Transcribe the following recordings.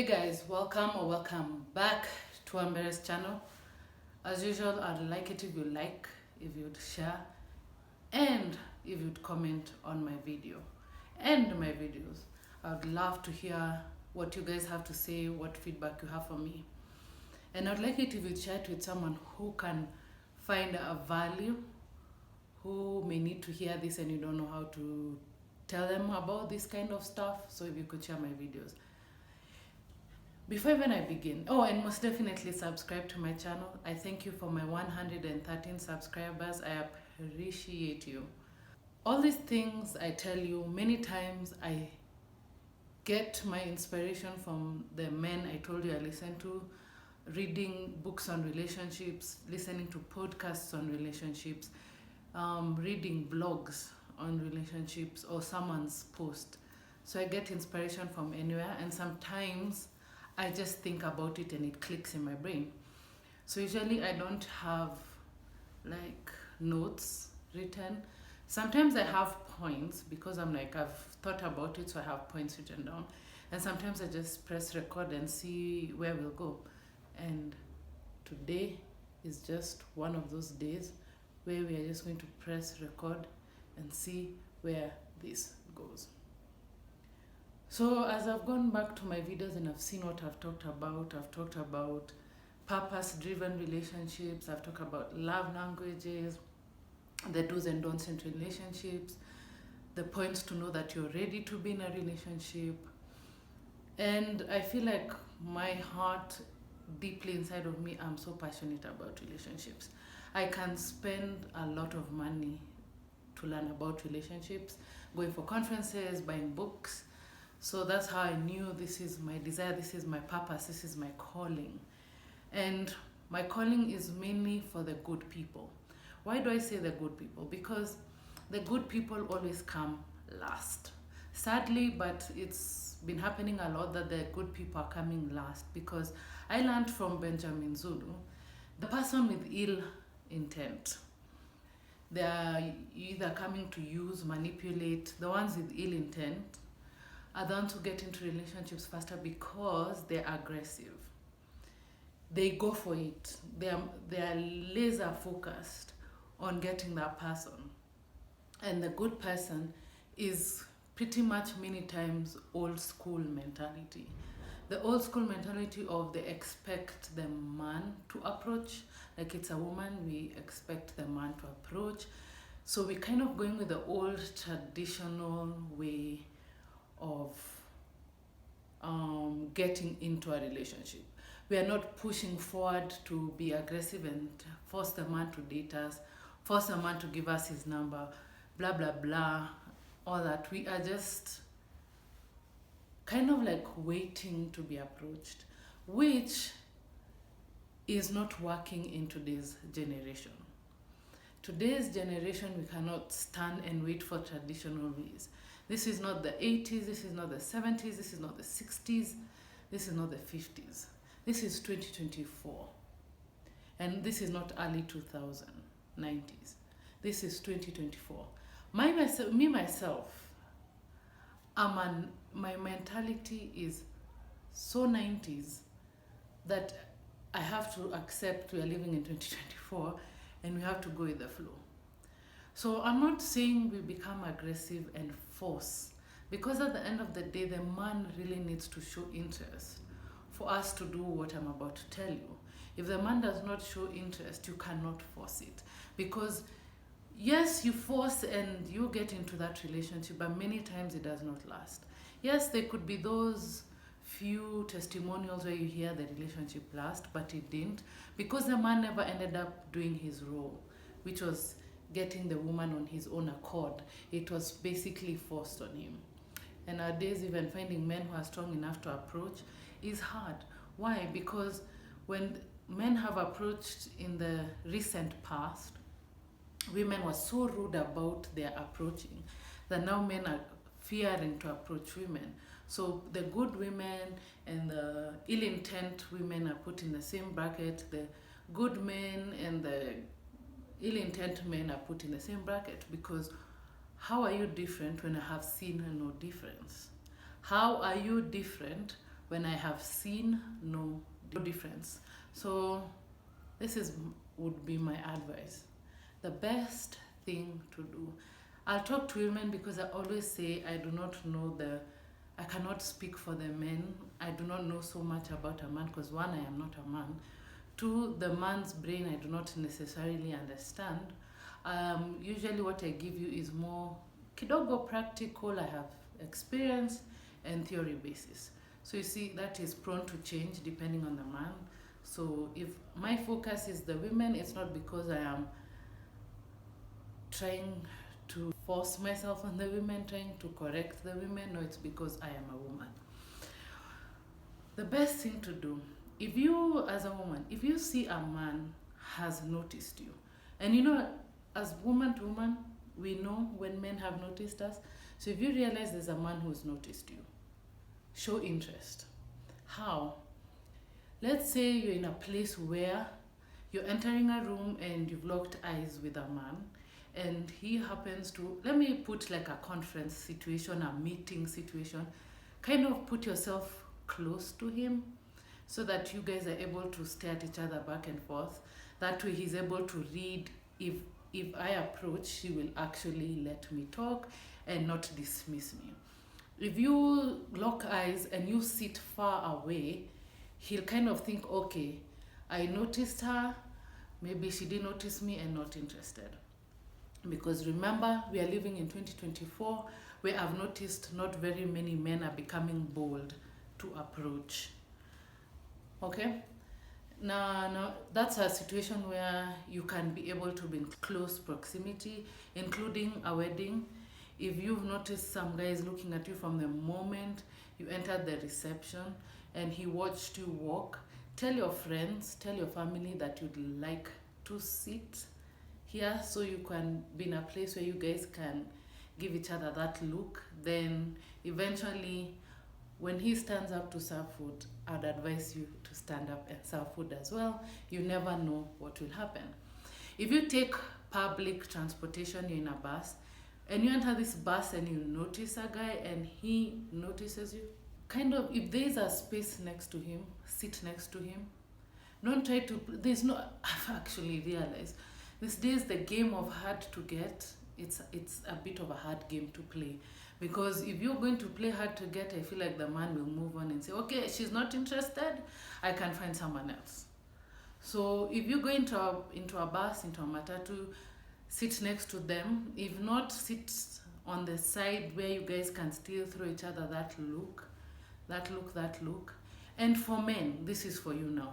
Hey guys, welcome or welcome back to Amber's channel. As usual, I'd like it if you like, if you'd share, and if you'd comment on my video and my videos. I would love to hear what you guys have to say, what feedback you have for me. And I'd like it if you'd share it with someone who can find a value, who may need to hear this and you don't know how to tell them about this kind of stuff. So if you could share my videos. Before even I begin, and most definitely subscribe to my channel. I thank you for my 113 subscribers. I appreciate you. All these things I tell you, many times I get my inspiration from the men I told you I listen to, reading books on relationships, listening to podcasts on relationships, reading blogs on relationships or someone's post. So I get inspiration from anywhere, and sometimes I just think about it and it clicks in my brain. So usually I don't have like notes written. Sometimes I have points because I've thought about it, so I have points written down. And sometimes I just press record and see where we'll go. And today is just one of those days where we are just going to press record and see where this goes. So as I've gone back to my videos and I've seen what I've talked about purpose-driven relationships, I've talked about love languages, the do's and don'ts in relationships, the points to know that you're ready to be in a relationship. And I feel like my heart, deeply inside of me, I'm so passionate about relationships. I can spend a lot of money to learn about relationships, going for conferences, buying books. So that's how I knew this is my desire, this is my purpose, this is my calling. And my calling is mainly for the good people. Why do I say the good people? Because the good people always come last. Sadly, but it's been happening a lot that the good people are coming last, because I learned from Benjamin Zulu, the person with ill intent. They are either coming to use, manipulate. The ones with ill intent are the ones who get into relationships faster because they're aggressive. They go for it. They are laser focused on getting that person. And the good person is pretty much many times old school mentality. The old school mentality of they expect the man to approach. Like it's a woman, we expect the man to approach. So we're kind of going with the old traditional way of getting into a relationship. We are not pushing forward to be aggressive and force the man to date us, force the man to give us his number, blah, blah, blah, all that. We are just kind of like waiting to be approached, which is not working in today's generation. Today's generation, we cannot stand and wait for traditional ways. This is not the 80s, this is not the 70s, this is not the 60s, this is not the 50s. This is 2024. And this is not early 2000s, 90s. This is 2024. Myself, my mentality is so 90s that I have to accept we are living in 2024 and we have to go with the flow. So I'm not saying we become aggressive and force, because at the end of the day, the man really needs to show interest for us to do what I'm about to tell you. If the man does not show interest, you cannot force it. Because yes, you force and you get into that relationship, but many times it does not last. Yes, there could be those few testimonials where you hear the relationship last, but it didn't, because the man never ended up doing his role, which was getting the woman on his own accord. It was basically forced on him. And nowadays, even finding men who are strong enough to approach is hard. Why? Because when men have approached in the recent past, women were so rude about their approaching that now men are fearing to approach women. So the good women and the ill intent women are put in the same bracket. The good men and the ill intent men are put in the same bracket, because how are you different when I have seen no difference? How are you different when I have seen no difference. So this would be my advice. The best thing to do. I'll talk to women because I always say I cannot speak for the men. I do not know so much about a man because one, I am not a man. Two, the man's brain I do not necessarily understand. Usually what I give you is more kidogo practical. I have experience and theory basis. So you see, that is prone to change depending on the man. So if my focus is the women, it's not because I am trying to force myself on the women, trying to correct the women. No, it's because I am a woman. The best thing to do, if you as a woman, if you see a man has noticed you, and you know, as woman to woman, we know when men have noticed us. So if you realize there's a man who's noticed you, show interest. How? Let's say you're in a place where you're entering a room and you've locked eyes with a man, and he happens to, let me put like a conference situation, a meeting situation, kind of put yourself close to him so that you guys are able to stare at each other back and forth. That way he's able to read if I approach, she will actually let me talk and not dismiss me. If you lock eyes and you sit far away, he'll kind of think, okay, I noticed her, maybe she didn't notice me and not interested. Because remember, we are living in 2024, where I've noticed not very many men are becoming bold to approach. Okay? Now that's a situation where you can be able to be in close proximity, including a wedding. If you've noticed some guys looking at you from the moment you entered the reception and he watched you walk, tell your friends, tell your family that you'd like to sit here so you can be in a place where you guys can give each other that look. Then eventually, when he stands up to serve food, I'd advise you to stand up and serve food as well. You never know what will happen. If you take public transportation, you're in a bus, and you enter this bus and you notice a guy and he notices you, kind of, if there's a space next to him, sit next to him. Don't try to, I've actually realized, these days the game of hard to get, it's a bit of a hard game to play. Because if you're going to play hard to get, I feel like the man will move on and say, okay, she's not interested, I can find someone else. So if you go into a bus, into a matatu, sit next to them. If not, sit on the side where you guys can still throw each other that look. And for men, this is for you now.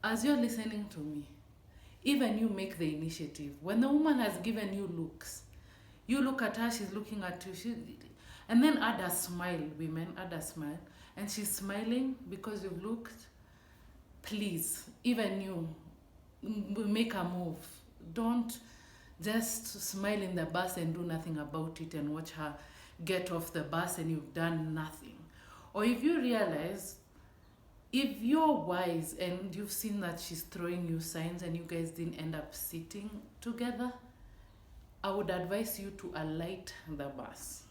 As you're listening to me, even you make the initiative. When the woman has given you looks, you look at her, she's looking at you, and then add a smile, women, add a smile. And she's smiling because you've looked. Please, even you, make a move. Don't just smile in the bus and do nothing about it and watch her get off the bus and you've done nothing. Or if you realize, if you're wise and you've seen that she's throwing you signs and you guys didn't end up sitting together, I would advise you to alight the bus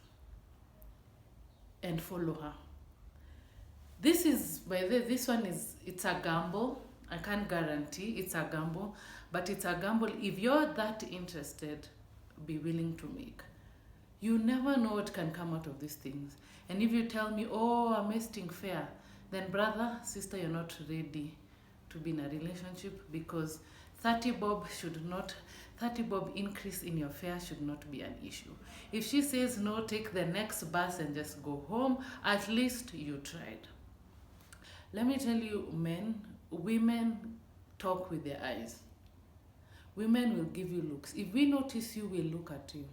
and follow her. This one it's a gamble. I can't guarantee it's a gamble, but it's a gamble. If you're that interested, be willing to make. You never know what can come out of these things. And if you tell me, oh, I'm wasting fare, then brother, sister, you're not ready to be in a relationship, because 30 bob increase in your fare should not be an issue. If she says no, take the next bus and just go home, at least you tried. Let me tell you, women talk with their eyes. Women will give you looks. If we notice you, we'll look at you.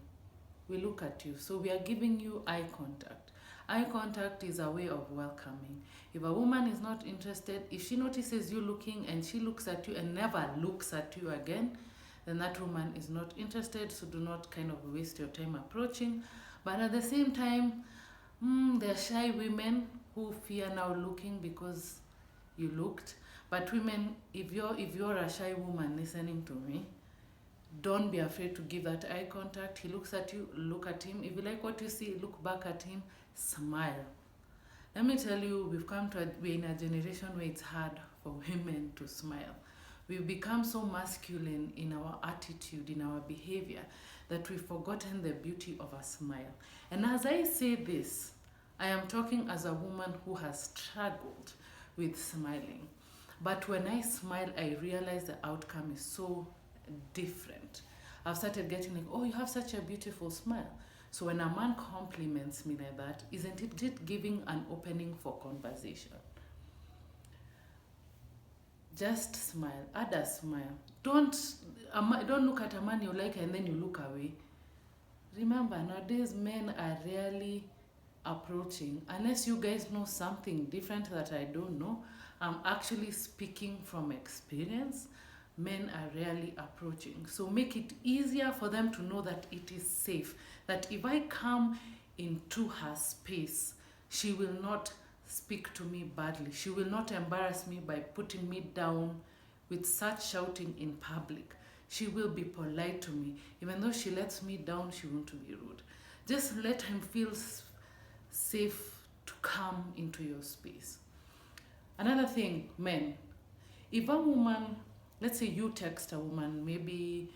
We look at you. So we are giving you eye contact. Eye contact is a way of welcoming. If a woman is not interested, if she notices you looking and she looks at you and never looks at you again, then that woman is not interested. So do not kind of waste your time approaching. But at the same time, there are shy women who fear now looking because you looked. But women, if you're a shy woman listening to me, don't be afraid to give that eye contact. He looks at you, look at him. If you like what you see, look back at him, smile. Let me tell you, we're in a generation where it's hard for women to smile. We've become so masculine in our attitude, in our behavior, that we've forgotten the beauty of a smile. And as I say this, I am talking as a woman who has struggled with smiling. But when I smile, I realize the outcome is so different. I've started getting like, oh, you have such a beautiful smile. So when a man compliments me like that, isn't it giving an opening for conversation? Just smile, add a smile. Don't look at a man you like and then you look away. Remember, nowadays men are rarely approaching, unless you guys know something different that I don't know. I'm actually speaking from experience. Men are rarely approaching. So make it easier for them to know that it is safe. That if I come into her space, she will not speak to me badly. She will not embarrass me by putting me down with such shouting in public. She will be polite to me. Even though she lets me down, she won't be rude. Just let him feel safe to come into your space. Another thing, men, if a woman, let's say you text a woman, maybe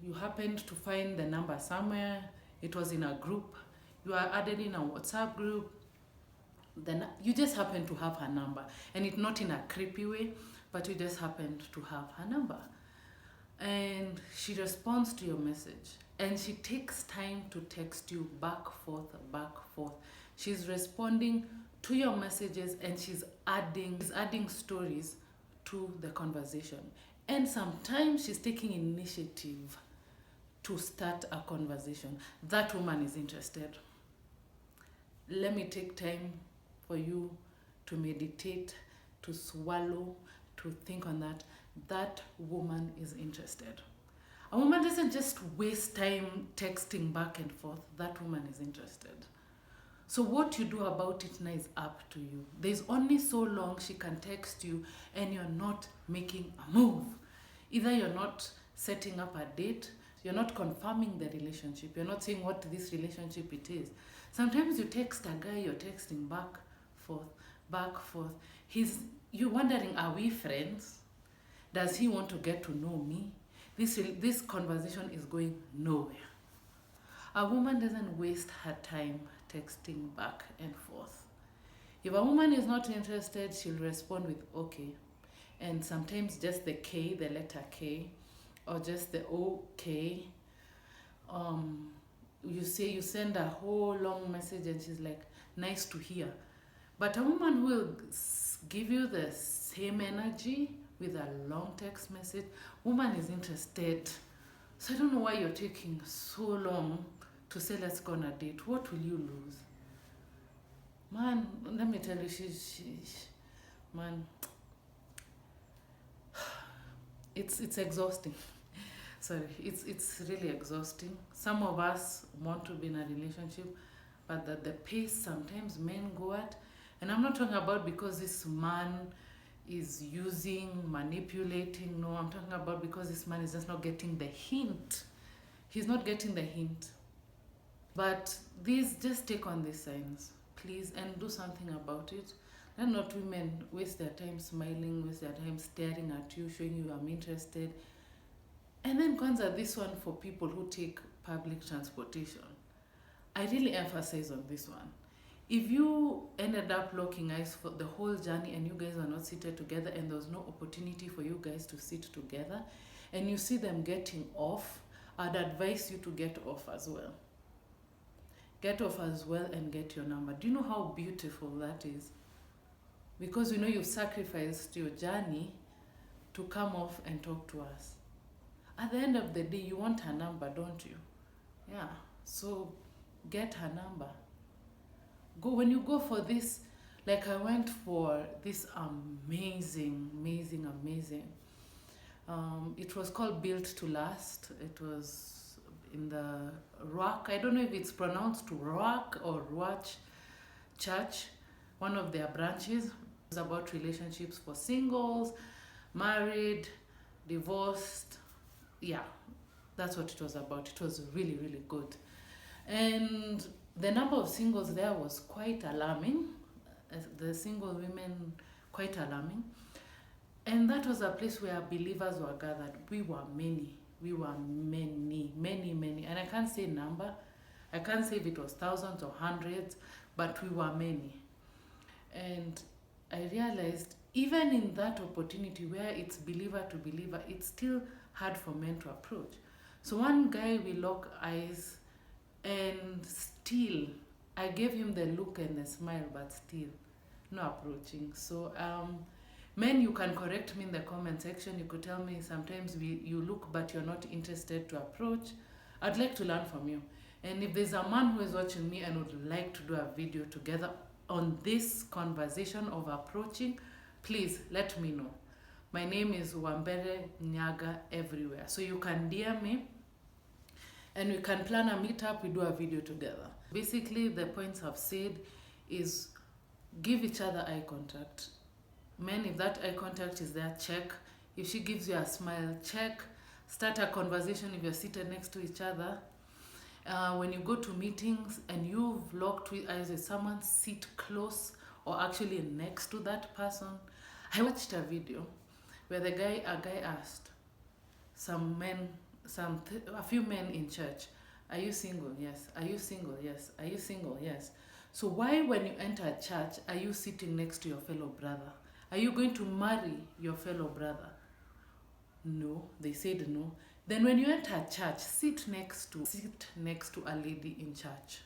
you happened to find the number somewhere, it was in a group, you are added in a WhatsApp group, then you just happen to have her number, and it's not in a creepy way, but you just happened to have her number, and she responds to your message, and she takes time to text you back, forth. She's responding to your messages, and she's adding stories to the conversation. And sometimes she's taking initiative to start a conversation. That woman is interested. Let me take time for you to meditate, to swallow, to think on that. That woman is interested. A woman doesn't just waste time texting back and forth. That woman is interested. So what you do about it now is up to you. There's only so long she can text you and you're not making a move. Either you're not setting up a date, you're not confirming the relationship, you're not saying what this relationship it is. Sometimes you text a guy, you're texting back, forth. You're wondering, are we friends? Does he want to get to know me? This conversation is going nowhere. A woman doesn't waste her time texting back and forth. If a woman is not interested, she'll respond with okay. And sometimes just the K, the letter K, or just the OK. You send a whole long message and she's like, nice to hear. But a woman will give you the same energy with a long text message. Woman is interested. So I don't know why you're taking so long to say let's go on a date. What will you lose? Man, let me tell you, man, it's exhausting. Sorry, it's really exhausting. Some of us want to be in a relationship, but the pace sometimes men go at, and I'm not talking about because this man is manipulating. No, I'm talking about because this man is just not getting the hint. He's not getting the hint. But just take on these signs, please, and do something about it. Let not women waste their time smiling, waste their time staring at you, showing you I'm interested. And then kwanza, this one for people who take public transportation. I really emphasize on this one. If you ended up locking eyes for the whole journey and you guys are not seated together and there's no opportunity for you guys to sit together, and you see them getting off, I'd advise you to get off as well. Get off as well and get your number. Do you know how beautiful that is? Because you know you've sacrificed your journey to come off and talk to us. At the end of the day, you want her number, don't you? Yeah. So get her number. When you go for this, like I went for this amazing. It was called Built to Last. It was in the Ruach. I don't know if it's pronounced Ruach or Ruach Church, one of their branches. It was about relationships for singles, married, divorced. Yeah, that's what it was about. It was really, really good. And The number of singles there was quite alarming. The single women, quite alarming. And that was a place where believers were gathered. We were many. We were many. And I can't say number. I can't say if it was thousands or hundreds, but we were many. And I realized even in that opportunity where it's believer to believer, it's still hard for men to approach. So one guy, we lock eyes, and still I gave him the look and the smile, but still no approaching. So men, you can correct me in the comment section. You could tell me sometimes you look but you're not interested to approach. I'd like to learn from you. And if there's a man who is watching me and would like to do a video together on this conversation of approaching, please let me know. My name is Wambere Nyaga everywhere. So you can DM me and we can plan a meetup, we do a video together. Basically, the points I've said is give each other eye contact. Men, if that eye contact is there, check. If she gives you a smile, check. Start a conversation if you're seated next to each other. When you go to meetings and you've locked eyes with someone, sit close or actually next to that person. I watched a video where a guy asked a few men in church, are you single? Yes. Are you single? Yes. Are you single? Yes. So why, when you enter a church, are you sitting next to your fellow brother? Are you going to marry your fellow brother? No. They said no. Then when you enter a church, sit next to a lady in church.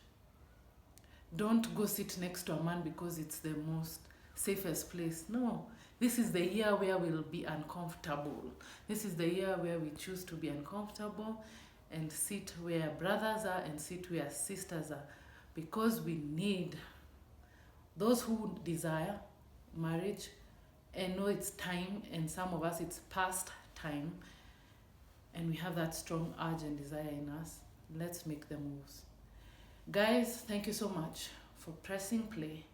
Don't go sit next to a man because it's the most safest place. No. This is the year where we'll be uncomfortable. This is the year where we choose to be uncomfortable and sit where brothers are and sit where sisters are, because we need those who desire marriage and know it's time, and some of us it's past time, and we have that strong urge and desire in us. Let's make the moves. Guys, thank you so much for pressing play.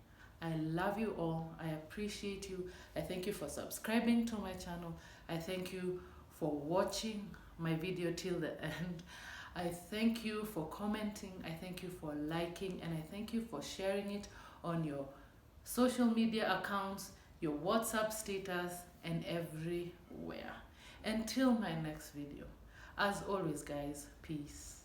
I love you all. I appreciate you. I thank you for subscribing to my channel. I thank you for watching my video till the end. I thank you for commenting. I thank you for liking, and I thank you for sharing it on your social media accounts, your WhatsApp status, and everywhere. Until my next video, as always guys, peace.